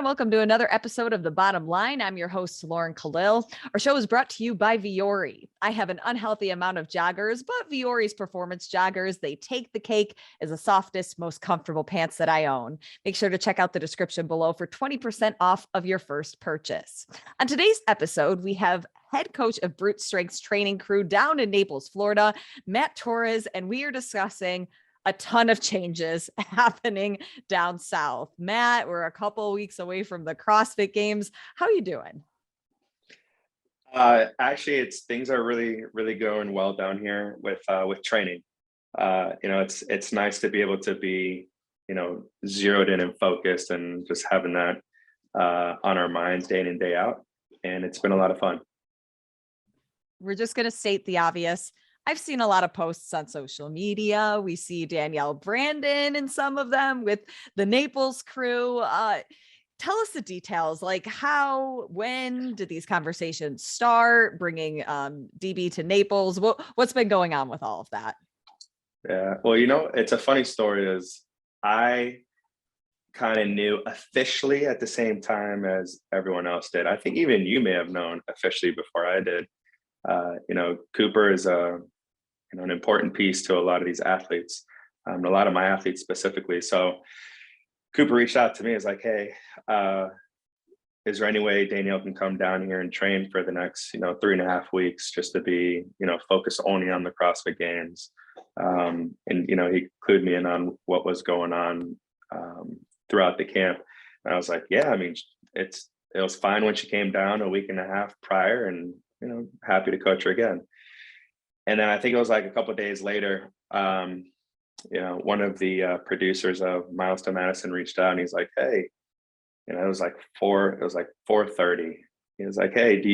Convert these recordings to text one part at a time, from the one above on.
and welcome to another episode of The Bottom Line. I'm your host, Lauren Kalil. Our show is brought to you by Vuori. I have an unhealthy amount of joggers, but Vuori's performance joggers, they take the cake as the softest, most comfortable pants that I own. Make sure to check out the description below for 20% off of your first purchase. On today's episode, we have head coach of Brute Strength's training crew down in Naples, Florida, Matt Torres, and we are discussing a ton of changes happening down south. Matt, we're a couple weeks away from the CrossFit Games. How are you doing? Actually, things are really going well down here with training. It's nice to be able to be, zeroed in and focused and just having that on our minds day in and day out. And it's been a lot of fun. We're just going to state the obvious. I've seen a lot of posts on social media. We see Danielle Brandon in some of them with the Naples crew. Tell us the details, like when did these conversations start, bringing DB to Naples? What's been going on with all of that? Yeah, well, it's a funny story is I kind of knew officially at the same time as everyone else did. I think even you may have known officially before I did. Cooper is an important piece to a lot of these athletes, a lot of my athletes specifically. So Cooper reached out to me. Is like, hey, is there any way Danielle can come down here and train for the next, 3.5 weeks just to be, focused only on the CrossFit Games? And he clued me in on what was going on throughout the camp. And I was like, yeah, I mean, it was fine when she came down a week and a half prior, and happy to coach her again. And then I think it was like a couple of days later, one of the producers of Miles to Madison reached out and he's like, hey, it was like 4:30. He was like, hey, do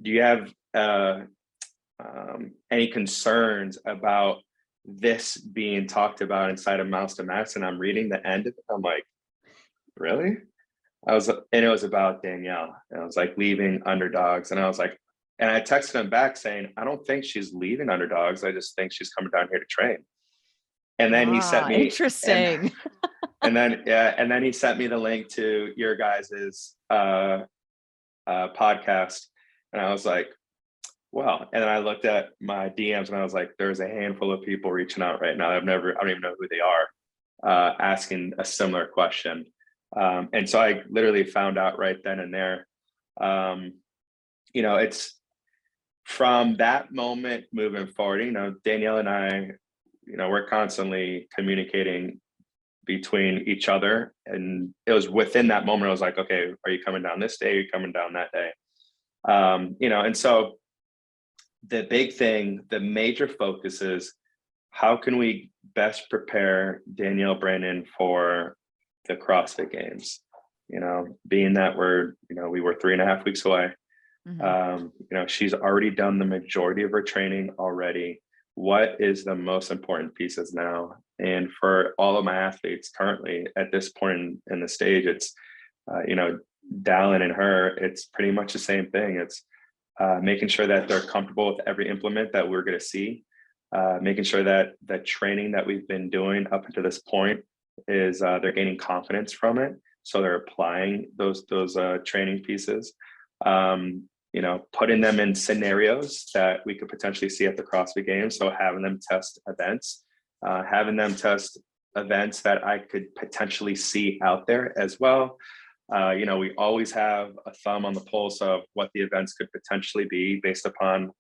you have any concerns about this being talked about inside of Miles to Madison? I'm reading the end of it. I'm like, really? And it was about Danielle. And I was like, leaving Underdogs. And I was like, and I texted him back saying, I don't think she's leaving Underdogs. I just think she's coming down here to train. And then he sent me interesting. And then he sent me the link to your guys's podcast. And I was like, well, and then I looked at my DMs and I was like, there's a handful of people reaching out right now. I don't even know who they are, asking a similar question. And so I literally found out right then and there. It's from that moment moving forward, Danielle and I, we're constantly communicating between each other. And it was within that moment, I was like, okay, are you coming down this day? Are you coming down that day? And so the big thing, the major focus is how can we best prepare Danielle Brandon for the CrossFit Games, being that we were 3.5 weeks away. Mm-hmm. She's already done the majority of her training already. What is the most important pieces now? And for all of my athletes currently at this point in the stage, it's, Dallin and her, it's pretty much the same thing. It's making sure that they're comfortable with every implement that we're going to see, making sure that the training that we've been doing up until this point is they're gaining confidence from it. So they're applying those training pieces, putting them in scenarios that we could potentially see at the CrossFit Games. So having them test events, that I could potentially see out there as well. We always have a thumb on the pulse of what the events could potentially be based upon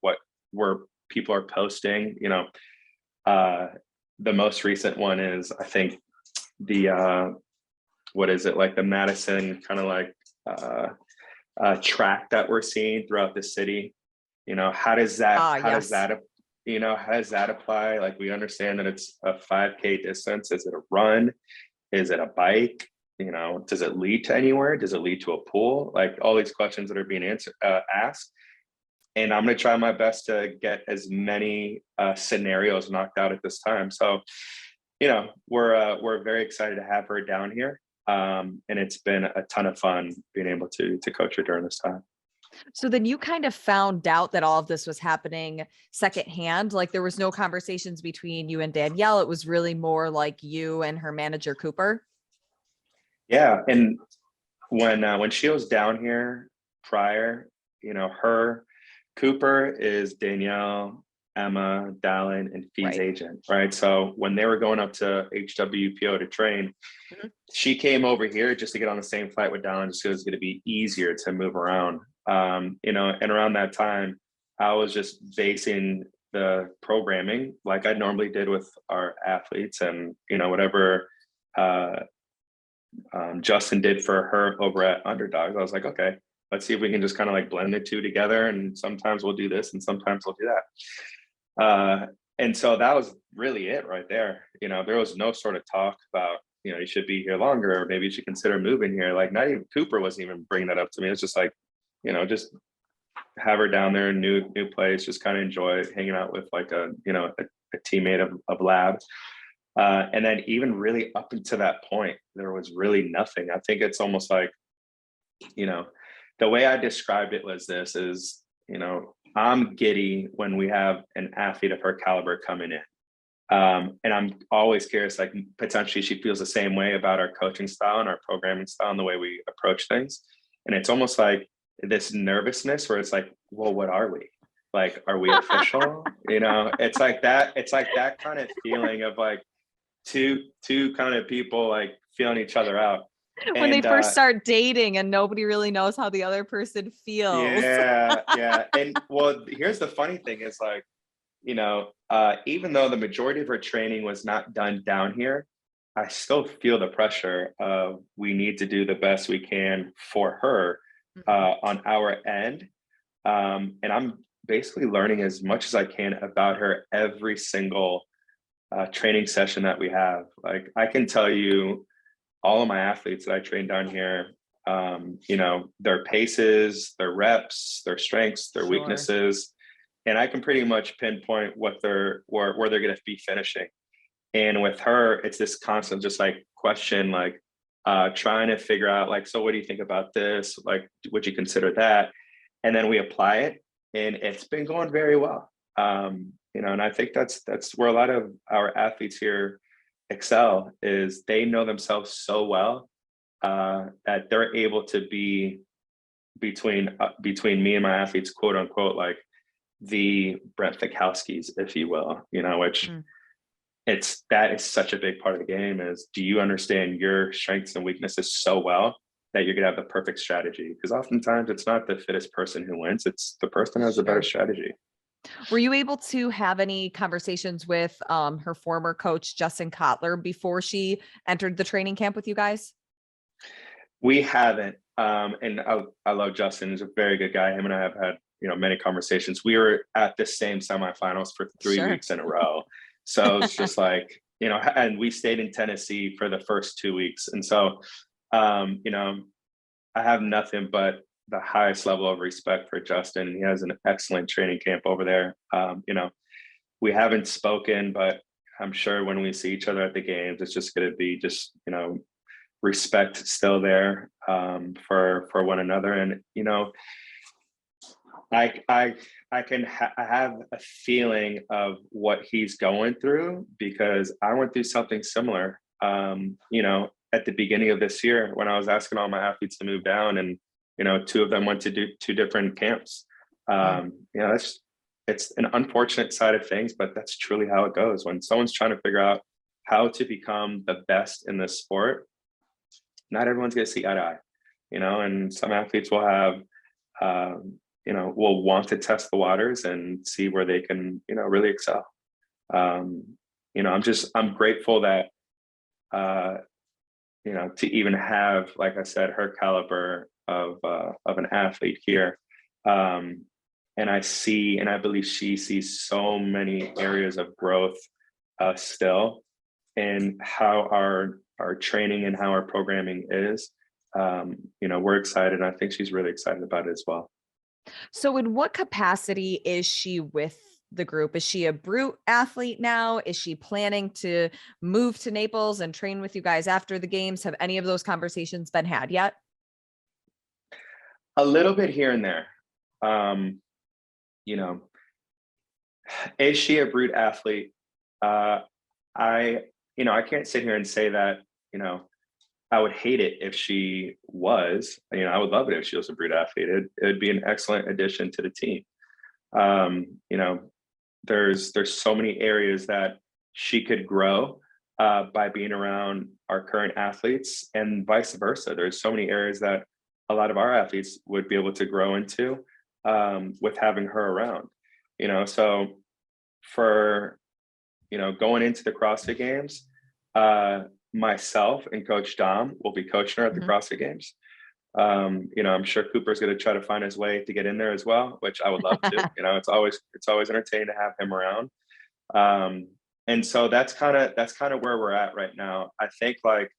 where people are posting. The most recent one is, I think, the the Madison kind of like track that we're seeing throughout the city. How does that apply? Like, we understand that it's a 5K distance. Is it a run? Is it a bike? Does it lead to anywhere? Does it lead to a pool? Like, all these questions that are being asked. And I'm going to try my best to get as many scenarios knocked out at this time. So, we're very excited to have her down here. And it's been a ton of fun being able to coach her during this time. So then you kind of found out that all of this was happening secondhand. Like, there was no conversations between you and Danielle. It was really more like you and her manager, Cooper. Yeah, and when she was down here prior, her Cooper is Danielle, Emma, Dallin, and Fee's Right. agent, right? So when they were going up to HWPO to train, Mhm. she came over here just to get on the same flight with Dallin, just because it was going to be easier to move around. And around that time, I was just basing the programming like I normally did with our athletes, and whatever uh, Justin did for her over at Underdogs. I was like, okay, let's see if we can just kind of like blend the two together. And sometimes we'll do this and sometimes we'll do that. And so that was really it right there. There was no sort of talk about, you should be here longer, or maybe you should consider moving here. Like, not even Cooper wasn't even bringing that up to me. It's just like, just have her down there, new place, just kind of enjoy hanging out with like a teammate of lab. And then even really up until that point, there was really nothing. I think it's almost like, the way I described it was this is, I'm giddy when we have an athlete of her caliber coming in. And I'm always curious, like potentially she feels the same way about our coaching style and our programming style and the way we approach things. And it's almost like this nervousness where it's like, well, what are we? Like, are we official? It's like that kind of feeling of like, two kind of people like feeling each other out. When they And first start dating and nobody really knows how the other person feels. yeah. And well, here's the funny thing is like, even though the majority of her training was not done down here, I still feel the pressure of we need to do the best we can for her on our end. And I'm basically learning as much as I can about her every single training session that we have. Like, I can tell you all of my athletes that I train down here, their paces, their reps, their strengths, their Sure. weaknesses, and I can pretty much pinpoint what where they're going to be finishing. And with her, it's this constant just like question, like trying to figure out like, so what do you think about this? Like, would you consider that? And then we apply it, and it's been going very well. And I think that's where a lot of our athletes here excel, is they know themselves so well that they're able to be between me and my athletes, quote unquote, like the Brent Fikowskis, if you will, which that is such a big part of the game, is do you understand your strengths and weaknesses so well that you're gonna have the perfect strategy? Because oftentimes it's not the fittest person who wins, it's the person who has a better strategy. Were you able to have any conversations with her former coach, Justin Kotler, before she entered the training camp with you guys? We haven't. And I love Justin. He's a very good guy. Him and I have had, many conversations. We were at the same semifinals for 3 Sure. weeks in a row. So it's just like, and we stayed in Tennessee for the first 2 weeks. And so, I have nothing but the highest level of respect for Justin. He has an excellent training camp over there. We haven't spoken, but I'm sure when we see each other at the games, it's just going to be just, respect still there for one another. And I have a feeling of what he's going through, because I went through something similar at the beginning of this year when I was asking all my athletes to move down, and two of them went to do 2 different camps. It's an unfortunate side of things, but that's truly how it goes when someone's trying to figure out how to become the best in this sport. Not everyone's going to see eye to eye, and some athletes will have, will want to test the waters and see where they can, really excel. I'm grateful that, to even have, like I said, her caliber of an athlete here. And I see, and I believe she sees so many areas of growth still, and how our training and how our programming is. We're excited. And I think she's really excited about it as well. So in what capacity is she with the group? Is she a brute athlete now? Is she planning to move to Naples and train with you guys after the games? Have any of those conversations been had yet? A little bit here and there. Is she a brute athlete? I can't sit here and say that, I would hate it if she was, I would love it if she was a brute athlete. It would be an excellent addition to the team. You know, there's so many areas that she could grow by being around our current athletes, and vice versa. There's so many areas that a lot of our athletes would be able to grow into with having her around. So for going into the CrossFit Games, myself and Coach Dom will be coaching her at the CrossFit Games. I'm sure Cooper's going to try to find his way to get in there as well, which I would love to. It's always entertaining to have him around. And so that's kind of where we're at right now. I think like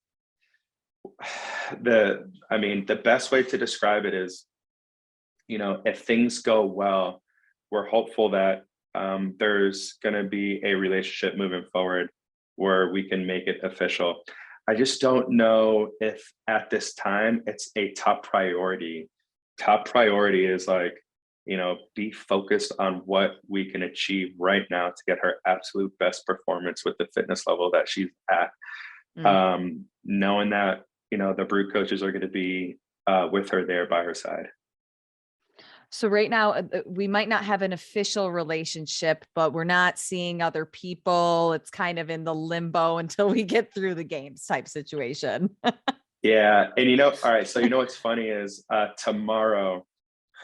the best way to describe it is, if things go well, we're hopeful that there's going to be a relationship moving forward where we can make it official. I just don't know if at this time it's a top priority. Top priority is like, be focused on what we can achieve right now to get her absolute best performance with the fitness level that she's at. Knowing that, the brute coaches are going to be with her there by her side. So right now we might not have an official relationship, but we're not seeing other people. It's kind of in the limbo until we get through the games type situation. Yeah. And all right. So what's funny is tomorrow,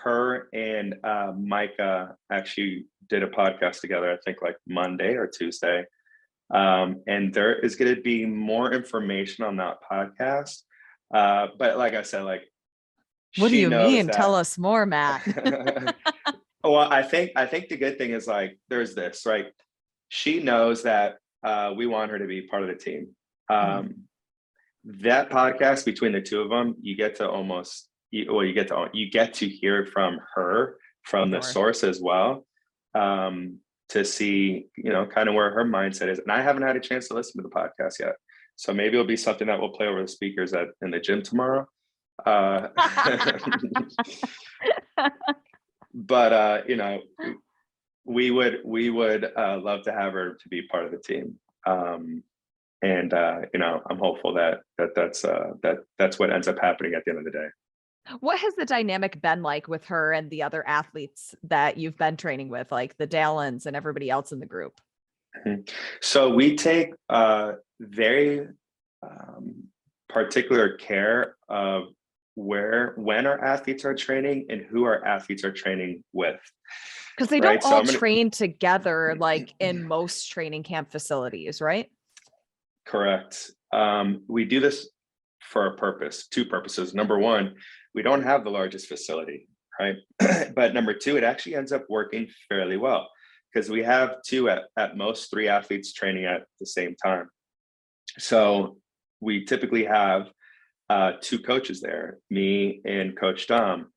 her and Micah actually did a podcast together, I think like Monday or Tuesday. And there is going to be more information on that podcast. But like I said, like, what do you mean? That... Tell us more, Matt. Well, I think the good thing is like, there's this, right? She knows that we want her to be part of the team. That podcast between the two of them, you get to hear from her, from the source as well, to see, kind of where her mindset is. And I haven't had a chance to listen to the podcast yet. So maybe it'll be something that we'll play over the speakers in the gym tomorrow. But we would love to have her to be part of the team. And I'm hopeful that's what ends up happening at the end of the day. What has the dynamic been like with her and the other athletes that you've been training with, like the Dallins and everybody else in the group? So we take very particular care of when our athletes are training and who our athletes are training with. Because they don't all train together like in most training camp facilities, right? Correct. We do this for a purpose, two purposes. Number one, we don't have the largest facility, right? But number two, it actually ends up working fairly well because we have at most three athletes training at the same time. So we typically have two coaches there, me and Coach Dom.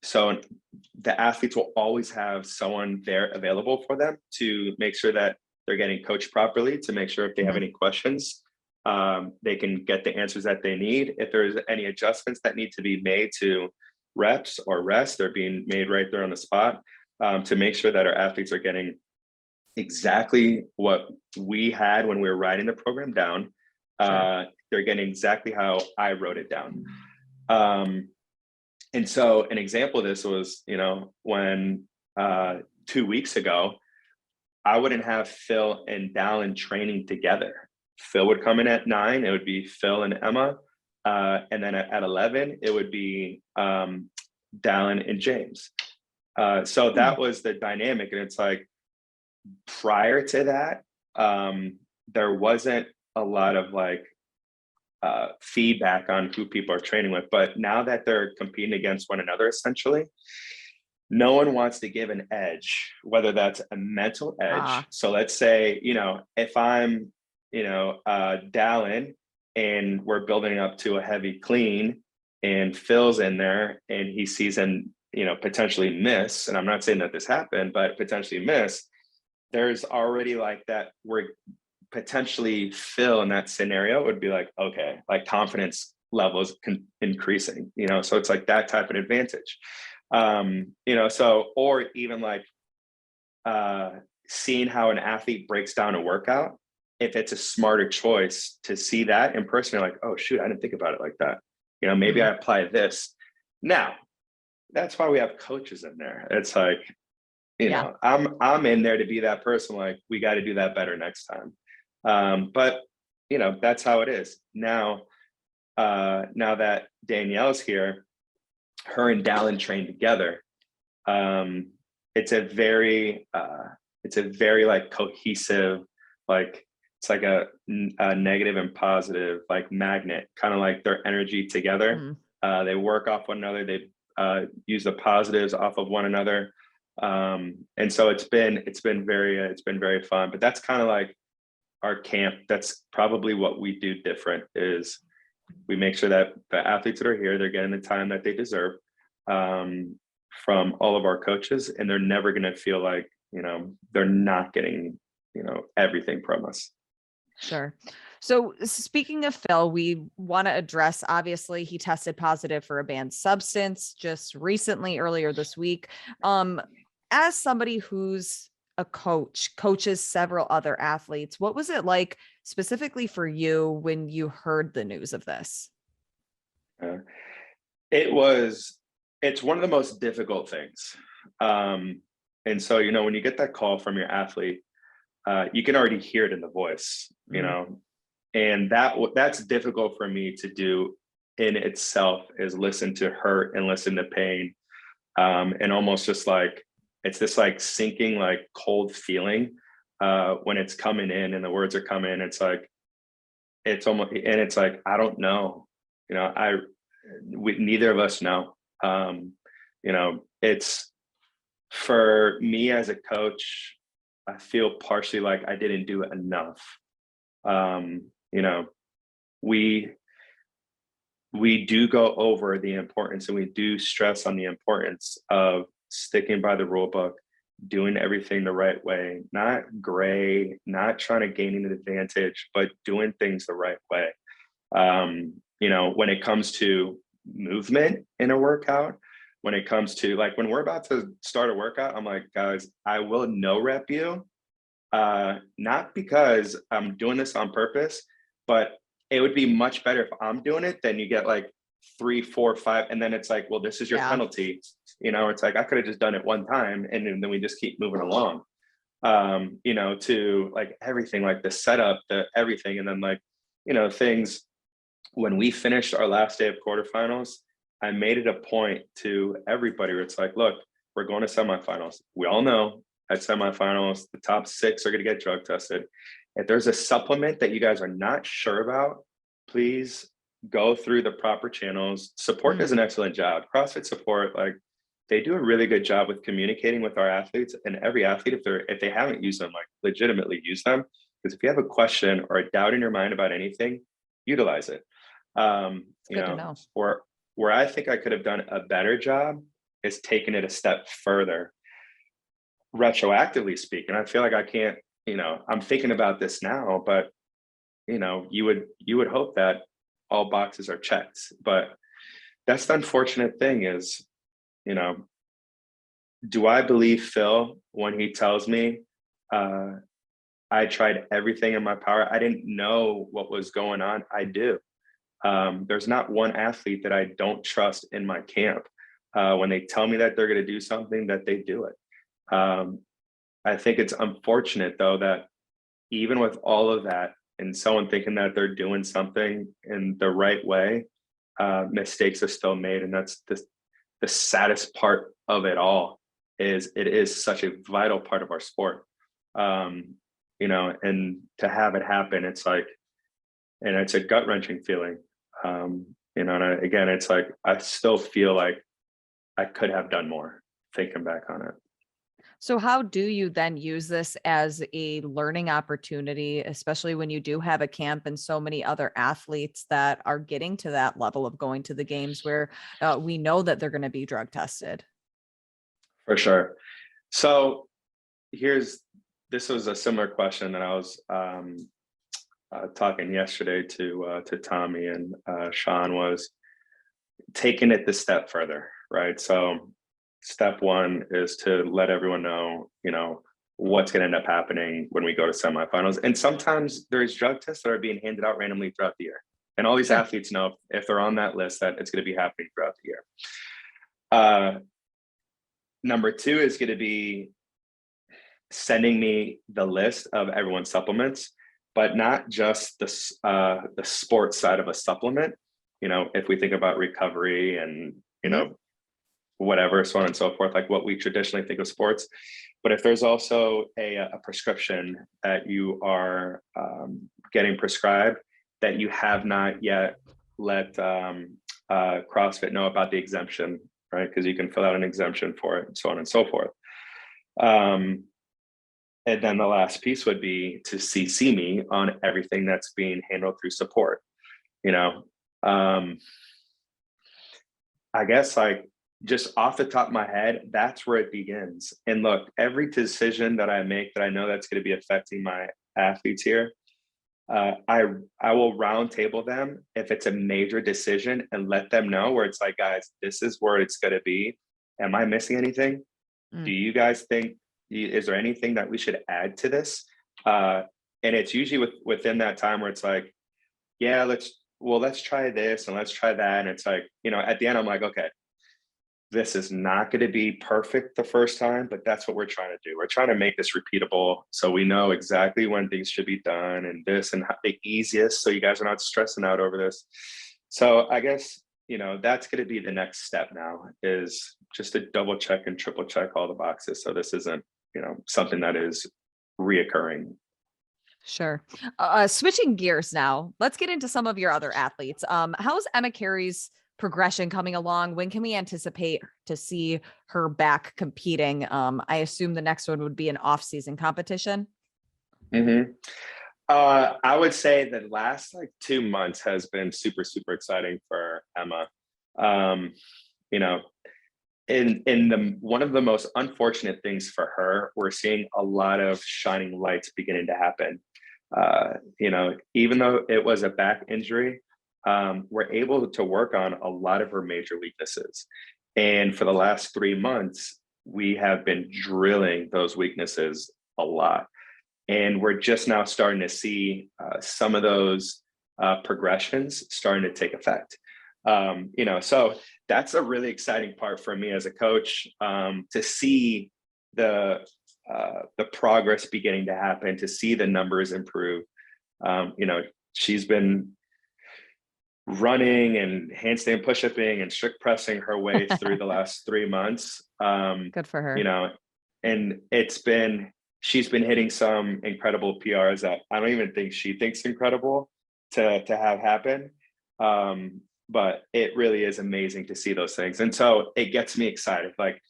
So the athletes will always have someone there available for them to make sure that they're getting coached properly, to make sure if they have any questions, they can get the answers that they need. If there's any adjustments that need to be made to reps or rest, they're being made right there on the spot, to make sure that our athletes are getting exactly what we had when we were writing the program down. They're getting exactly how I wrote it down. And so an example of this was, when 2 weeks ago, I wouldn't have Phil and Dallin training together. Phil would come in at 9, it would be Phil and Emma. And then at 11, it would be Dallin and James. So that was the dynamic. And it's like, prior to that, there wasn't a lot of like feedback on who people are training with. But now that they're competing against one another, essentially, no one wants to give an edge, whether that's a mental edge. So let's say, if I'm, Dallin and we're building up to a heavy clean and Phil's in there and he sees him, potentially miss, and I'm not saying that this happened, but potentially miss, there's already like that we're potentially Phil in that scenario would be like, okay, like confidence levels increasing, so it's like that type of advantage. So, or even like seeing how an athlete breaks down a workout if it's a smarter choice to see that in person, you're like, oh shoot, I didn't think about it like that. You know, maybe I apply this. Now, that's why we have coaches in there. It's like, you Yeah. know, I'm in there to be that person, like, we got to do that better next time. But you know, that's how it is. Now that Danielle's here, her and Dallin train together. It's a very like cohesive, like it's like a negative and positive like magnet, kind of like their energy together. They work off one another. They use the positives off of one another. And so it's been very fun. But that's kind of like our camp. That's probably what we do different is we make sure that the athletes that are here, they're getting the time that they deserve from all of our coaches, and they're never going to feel like, you know, they're not getting, you know, everything from us. Sure. So speaking of Phil, we want to address, obviously he tested positive for a banned substance just recently, earlier this week. As somebody who's a coaches several other athletes, what was it like specifically for you when you heard the news of this? It's one of the most difficult things. And so, you know, when you get that call from your athlete, you can already hear it in the voice, you know, and that's difficult for me to do in itself, is listen to hurt and listen to pain. And almost just like, it's this like sinking, like cold feeling when it's coming in and the words are coming. It's like, it's almost, and it's like, I don't know, you know, neither of us know. You know, it's, for me as a coach, I feel partially like I didn't do enough. You know, we do go over the importance, and we do stress on the importance of sticking by the rule book, doing everything the right way, not gray, not trying to gain an advantage, but doing things the right way. You know, when it comes to movement in a workout, when it comes to like, when we're about to start a workout, I'm like, guys, I will no rep you. Not because I'm doing this on purpose, but it would be much better if I'm doing it than you get like 3, 4, 5. And then it's like, well, this is your penalty. You know, it's like, I could have just done it one time and then we just keep moving along. You know, to like everything, like the setup, the everything. And then like, you know, things, when we finished our last day of quarterfinals, I made it a point to everybody where it's like, look, we're going to semifinals. We all know at semifinals, the top 6 are going to get drug tested. If there's a supplement that you guys are not sure about, please go through the proper channels. Support does an excellent job. CrossFit Support, like, they do a really good job with communicating with our athletes, and every athlete, if they haven't used them, like legitimately use them. Because if you have a question or a doubt in your mind about anything, utilize it. You know, where I think I could have done a better job is taking it a step further. Retroactively speaking, I feel like I can't, you know, I'm thinking about this now, but you know, you would hope that all boxes are checked. But that's the unfortunate thing is, you know, do I believe Phil when he tells me I tried everything in my power? I didn't know what was going on. I do. There's not one athlete that I don't trust in my camp. When they tell me that they're going to do something, that they do it. I think it's unfortunate though that even with all of that and someone thinking that they're doing something in the right way, mistakes are still made. And that's the saddest part of it all, is it is such a vital part of our sport. You know, and to have it happen, it's like, and it's a gut-wrenching feeling. You know, and again, it's like, I still feel like I could have done more thinking back on it. So how do you then use this as a learning opportunity, especially when you do have a camp and so many other athletes that are getting to that level of going to the games where we know that they're going to be drug tested? For sure. So this was a similar question that I was talking yesterday to Tommy and Sean, was taking it the step further, right? So step one is to let everyone know, you know, what's going to end up happening when we go to semifinals. And sometimes there's drug tests that are being handed out randomly throughout the year. And all these Sure. athletes know if they're on that list that it's going to be happening throughout the year. Number two is going to be sending me the list of everyone's supplements, but not just the sports side of a supplement. You know, if we think about recovery and, you know, whatever, so on and so forth, like what we traditionally think of sports. But if there's also a prescription that you are getting prescribed that you have not yet let CrossFit know about the exemption, right? Because you can fill out an exemption for it and so on and so forth. And then the last piece would be to CC me on everything that's being handled through support. You know, I guess like just off the top of my head, that's where it begins. And look, every decision that I make that I know that's going to be affecting my athletes here, I will round table them if it's a major decision and let them know where it's like, guys, this is where it's going to be. Am I missing anything? Do you guys think, is there anything that we should add to this? And it's usually within that time where it's like, yeah, let's try this and let's try that. And it's like, you know, at the end, I'm like, okay, this is not going to be perfect the first time, but that's what we're trying to do. We're trying to make this repeatable so we know exactly when things should be done and this and the easiest, so you guys are not stressing out over this. So I guess, you know, that's going to be the next step now, is just to double check and triple check all the boxes. So this isn't, you know, something that is reoccurring. Sure. Switching gears now, let's get into some of your other athletes. How's Emma Carey's progression coming along? When can we anticipate to see her back competing? I assume the next one would be an off-season competition. I would say the last like 2 months has been super, super exciting for Emma. You know, in the one of the most unfortunate things for her, we're seeing a lot of shining lights beginning to happen. You know, even though it was a back injury, we're able to work on a lot of her major weaknesses. And for the last 3 months, we have been drilling those weaknesses a lot. And we're just now starting to see some of those progressions starting to take effect. You know, so that's a really exciting part for me as a coach, to see the progress beginning to happen, to see the numbers improve. You know, she's been running and handstand push-upping and strict pressing her way through the last 3 months. Good for her. You know, and she's been hitting some incredible PRs that I don't even think she thinks incredible to have happen. But it really is amazing to see those things. And so it gets me excited, like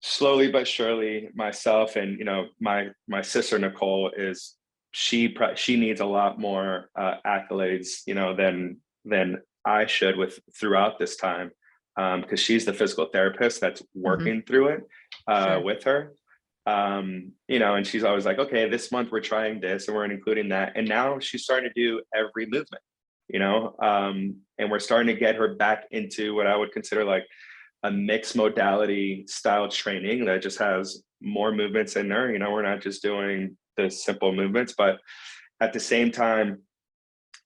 slowly but surely. Myself and, you know, my sister, Nicole, is, she needs a lot more accolades, you know, than I should throughout this time. Because she's the physical therapist that's working through it with her. You know, and she's always like, okay, this month we're trying this and we're including that. And now she's starting to do every movement, you know, and we're starting to get her back into what I would consider like a mixed modality style training that just has more movements in there. You know, we're not just doing the simple movements, but at the same time,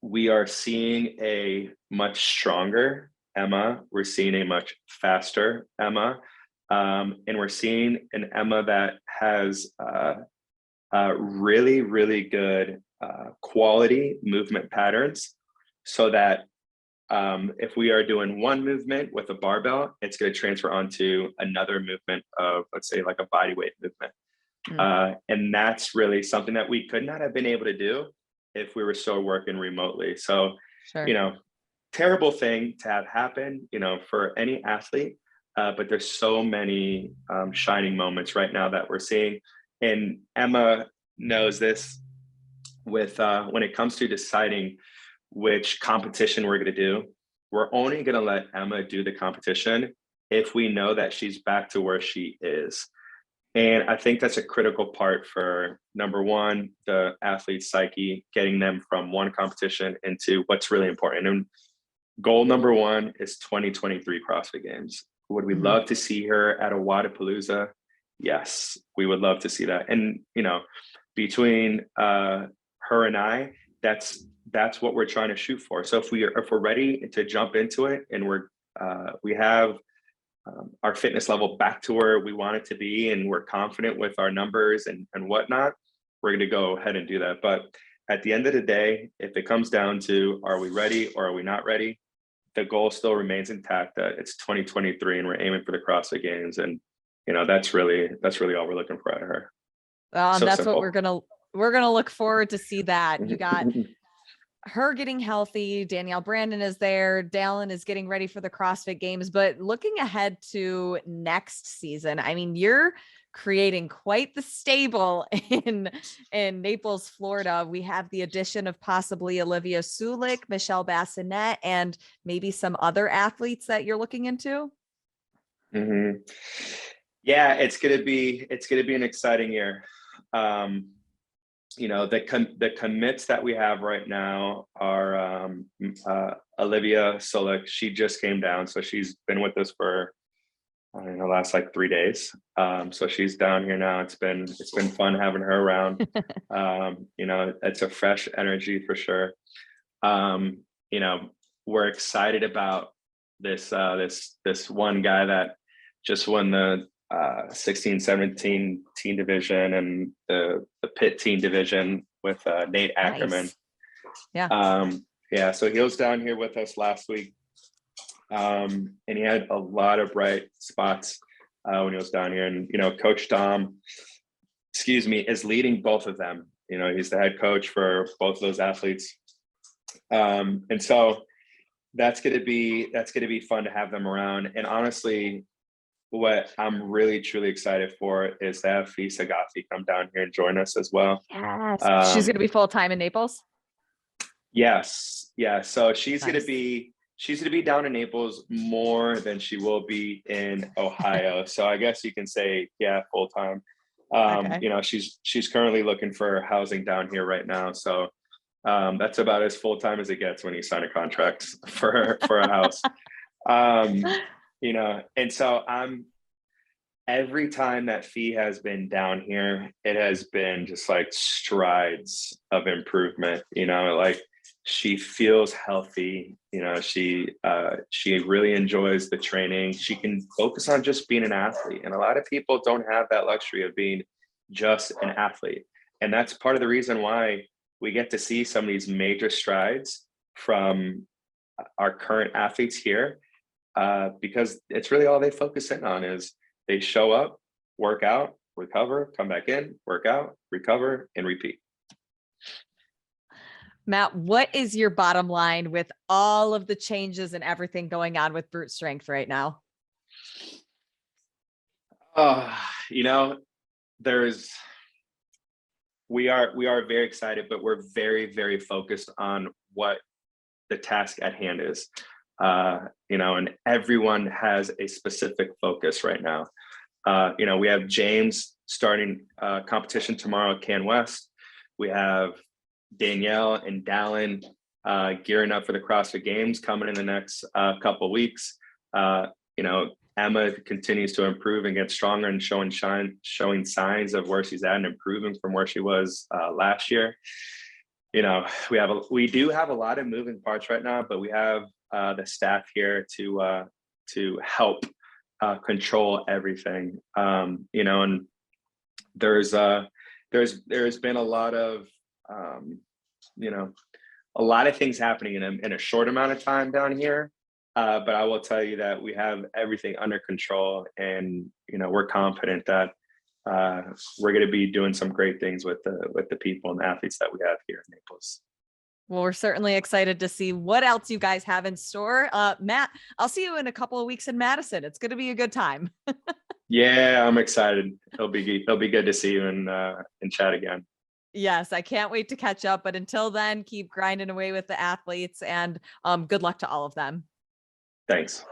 we are seeing a much stronger Emma. We're seeing a much faster Emma. And we're seeing an Emma that has really, really good quality movement patterns, so that if we are doing one movement with a barbell, it's going to transfer onto another movement of, let's say, like a body weight movement. And that's really something that we could not have been able to do if we were still working remotely. So, Sure. you know, terrible thing to have happen, you know, for any athlete. But there's so many shining moments right now that we're seeing. And Emma knows this with when it comes to deciding which competition we're going to do. We're only going to let Emma do the competition if we know that she's back to where she is. And I think that's a critical part for, number one, the athlete's psyche, getting them from one competition into what's really important. And goal number one is 2023 CrossFit Games. Would we love to see her at a Wadapalooza? yes, we would love to see that. And, between her and I, that's what we're trying to shoot for. So if we're ready to jump into it, and we have our fitness level back to where we want it to be, and we're confident with our numbers and whatnot, we're going to go ahead and do that. But at the end of the day, if it comes down to, are we ready or are we not ready, the goal still remains intact, that it's 2023 and we're aiming for the CrossFit Games. And, that's really all we're looking for out of her. And So that's simple. what we're gonna look forward to see that. You got her getting healthy. Danielle Brandon is there. Dallin is getting ready for the CrossFit Games. But looking ahead to next season, I mean, you're creating quite the stable in Naples, Florida. We have the addition of possibly Olivia Sulik, Michelle Bassinet, and maybe some other athletes that you're looking into. Mm-hmm. Yeah, it's gonna be an exciting year. The commits that we have right now are Olivia Sulik. She just came down, so she's been with us for last like 3 days. So she's down here now. It's been fun having her around. It's a fresh energy for sure. We're excited about this one guy that just won the 16-17 teen division and the pit teen division with Nate Ackerman. Nice. Yeah. So he was down here with us last week. And he had a lot of bright spots when he was down here. And, Coach Dom, is leading both of them. He's the head coach for both of those athletes. And so that's going to be fun to have them around. And honestly, what I'm really, truly excited for is to have Fee Sagafi come down here and join us as well. Yes. She's going to be full-time in Naples. Yes. Yeah. So she's Nice. going to be down in Naples more than she will be in Ohio. So I guess you can say, yeah, full time. Okay. She's currently looking for housing down here right now. So that's about as full time as it gets when you sign a contract for a house. And so every time that Fee has been down here, it has been just like strides of improvement. Like she feels healthy. She really enjoys the training. She can focus on just being an athlete. And a lot of people don't have that luxury of being just an athlete. And that's part of the reason why we get to see some of these major strides from our current athletes here, because it's really all they focus in on is they show up, work out, recover, come back in, work out, recover, and repeat. Matt, what is your bottom line with all of the changes and everything going on with Brute Strength right now? We are very excited, but we're very, very focused on what the task at hand is. And everyone has a specific focus right now. We have James starting competition tomorrow at Can West. We have Danielle and Dallin gearing up for the CrossFit Games coming in the next couple of weeks. Emma continues to improve and get stronger and showing signs of where she's at and improving from where she was last year. We do have a lot of moving parts right now, but we have the staff here to help control everything. And there's been a lot of things happening in a short amount of time down here. But I will tell you that we have everything under control, and we're confident that we're going to be doing some great things with the people and the athletes that we have here in Naples. Well, we're certainly excited to see what else you guys have in store. Matt, I'll see you in a couple of weeks in Madison. It's going to be a good time. Yeah, I'm excited. It'll be good to see you and chat again. Yes, I can't wait to catch up. But until then, keep grinding away with the athletes, and good luck to all of them. Thanks.